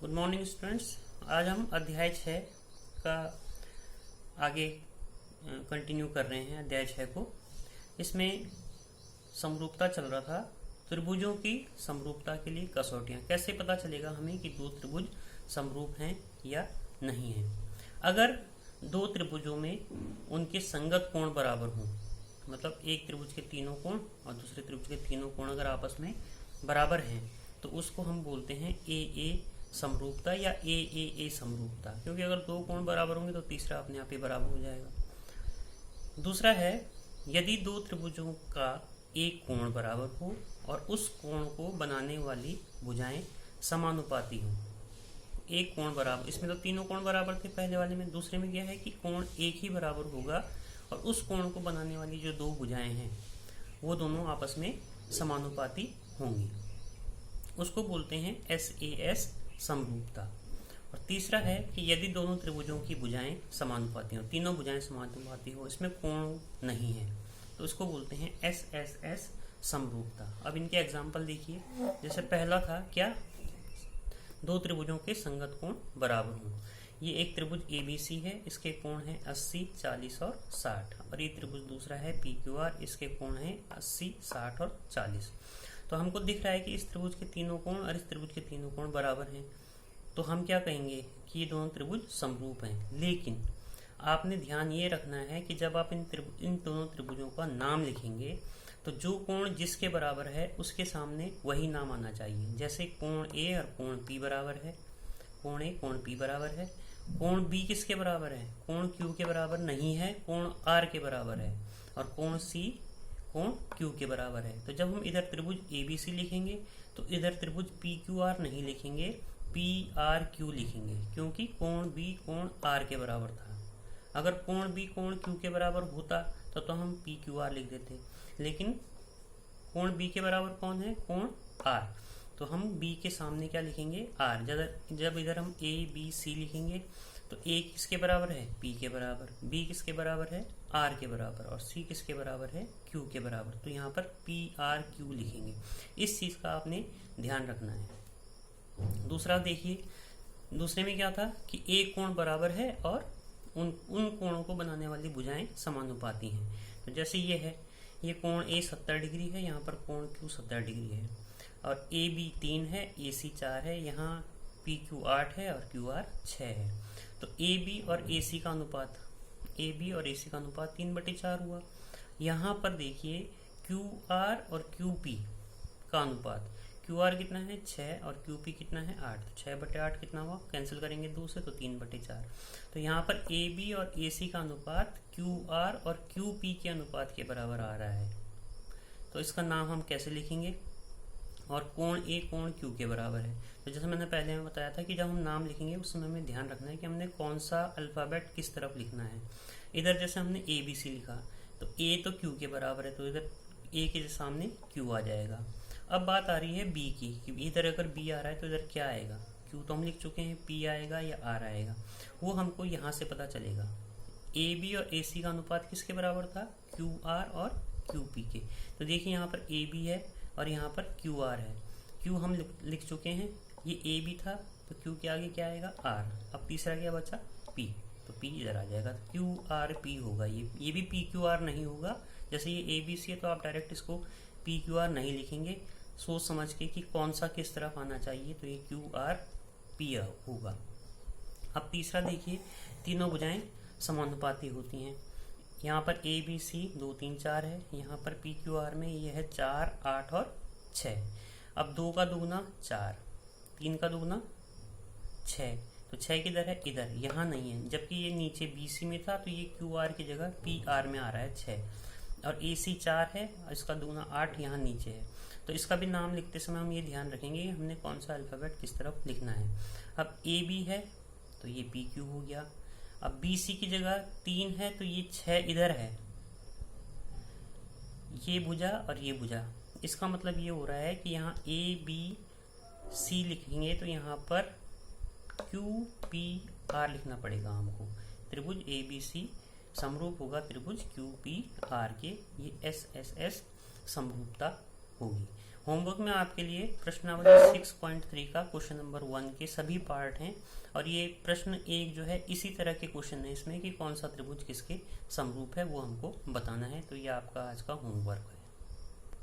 Good morning students. आज हम अध्याय 6 का आगे कंटिन्यू कर रहे हैं। अध्याय 6 को इसमें समरूपता चल रहा था। त्रिभुजों की समरूपता के लिए कसौटियां, कैसे पता चलेगा हमें कि दो त्रिभुज समरूप हैं या नहीं हैं। अगर दो त्रिभुजों में उनके संगत कोण बराबर हों, मतलब एक त्रिभुज के तीनों कोण और दूसरे त्रिभुज के तीनों कोण अगर आपस में बराबर हैं तो उसको हम बोलते हैं ए ए समरूपता या ए समरूपता, क्योंकि अगर दो कोण बराबर होंगे तो तीसरा अपने आप ही बराबर हो जाएगा। दूसरा है, यदि दो त्रिभुजों का एक कोण बराबर हो और उस कोण को बनाने वाली भुजाएं समानुपाती हों। एक कोण बराबर, इसमें तो तीनों कोण बराबर थे पहले वाले में, दूसरे में क्या है कि कोण एक ही बराबर होगा और उस कोण को बनाने वाली जो दो भुजाएं हैं वो दोनों आपस में समानुपाती होंगी। उसको बोलते हैं SAS समरूपता। और तीसरा है कि यदि दोनों त्रिभुजों की भुजाएं समानुपाती हो, तीनों भुजाएं समानुपाती हो, इसमें कोण नहीं है, तो इसको बोलते हैं SSS समरूपता। अब इनके एग्जाम्पल देखिए। जैसे पहला था क्या, दो त्रिभुजों के संगत कोण बराबर हों। ये एक त्रिभुज ABC है, इसके कोण हैं 80, 40 और 60। और ये त्रिभुज दूसरा है PQR, इसके कोण हैं 80, 60 और 40। तो हमको दिख रहा है कि इस त्रिभुज के तीनों कोण और इस त्रिभुज के तीनों कोण बराबर हैं, तो हम क्या कहेंगे कि ये दोनों त्रिभुज समरूप हैं। लेकिन आपने ध्यान ये रखना है कि जब आप इन दोनों त्रिभुजों का नाम लिखेंगे तो जो कोण जिसके बराबर है उसके सामने वही नाम आना चाहिए। जैसे कोण A और कोण P बराबर है, कोण A कोण P बराबर है। कोण B किसके बराबर है? कोण Q के बराबर नहीं है, कोण R के बराबर है। और कोण C कोण Q के बराबर है। तो जब हम इधर त्रिभुज ABC लिखेंगे तो इधर त्रिभुज PQR नहीं लिखेंगे, PRQ लिखेंगे, क्योंकि कोण B कोण R के बराबर था। अगर कोण B कोण Q के बराबर होता तो हम PQR लिख देते, लेकिन कोण B के बराबर कौन है? कोण R। तो हम B के सामने क्या लिखेंगे? R। जब इधर हम ABC लिखेंगे तो A किसके बराबर है? P के बराबर। B किसके बराबर है? R के बराबर। और C किसके बराबर है? Q के बराबर। तो यहाँ पर PRQ लिखेंगे। इस चीज़ का आपने ध्यान रखना है। दूसरा देखिए, दूसरे में क्या था कि एक कोण बराबर है और उन कोणों को बनाने वाली भुजाएं समानुपाती हैं। तो जैसे ये है, ये कोण A 70 डिग्री है, यहाँ पर कोण Q 70 डिग्री है। और AB 3 है, AC 4 है, यहाँ PQ 8 है और QR 6 है। तो AB और AC का अनुपात, AB और AC का अनुपात 3/4 हुआ। यहाँ पर देखिए QR और QP का अनुपात, QR कितना है? 6 और QP कितना है? 8। तो 6/8 कितना हुआ? कैंसिल करेंगे 2 से तो 3/4। तो यहाँ पर AB और AC का अनुपात QR और QP के अनुपात के बराबर आ रहा है। तो इसका नाम हम कैसे लिखेंगे? और कोण A कोण Q के बराबर है। तो जैसे मैंने पहले में बताया था कि जब हम नाम लिखेंगे उस समय हमें ध्यान रखना है कि हमने कौन सा अल्फ़ाबेट किस तरफ लिखना है। इधर जैसे हमने ABC लिखा तो A तो Q के बराबर है, तो इधर A के सामने Q आ जाएगा। अब बात आ रही है B की, कि इधर अगर B आ रहा है तो इधर क्या आएगा? Q तो हम लिख चुके हैं, P आएगा या R आएगा, वो हमको यहाँ से पता चलेगा। AB और AC का अनुपात किसके बराबर था? QR और QP के। तो देखिए यहाँ पर AB है और यहाँ पर QR है। Q हम लिख चुके हैं, ये AB था तो Q के आगे क्या आएगा? R। अब तीसरा क्या बचा? P, तो P इधर आ जाएगा, QRP होगा। ये भी PQR नहीं होगा। जैसे ये ABC है तो आप डायरेक्ट इसको PQR नहीं लिखेंगे, सोच समझ के कि कौन सा किस तरफ आना चाहिए, तो ये QRP होगा। अब तीसरा देखिए, तीनों भुजाएं समानुपाती होती हैं। यहाँ पर ABC 2 3 4 है, यहाँ पर PQR में ये है 4 8 और 6। अब 2 का दुगना 4, 3 का दुगना 6, तो 6 किधर है? इधर, यहाँ नहीं है। जबकि ये नीचे BC में था तो ये QR की जगह PR में आ रहा है 6। और AC 4 है और इसका दुगना 8 यहाँ नीचे है। तो इसका भी नाम लिखते समय हम ये ध्यान रखेंगे कि हमने कौन सा अल्फ़ाबेट किस तरफ लिखना है। अब AB है तो ये PQ हो गया। अब BC की जगह 3 है तो ये 6 इधर है, ये भुजा और ये भुजा। इसका मतलब ये हो रहा है कि यहाँ ABC लिखेंगे तो यहाँ पर QPR लिखना पड़ेगा हमको। त्रिभुज ABC समरूप होगा त्रिभुज QPR के, ये SSS समरूपता होगी। होमवर्क में आपके लिए प्रश्नावली 6.3 का क्वेश्चन नंबर 1 के सभी पार्ट हैं और ये प्रश्न एक जो है इसी तरह के क्वेश्चन है इसमें कि कौन सा त्रिभुज किसके समरूप है वो हमको बताना है। तो ये आपका आज का होमवर्क है।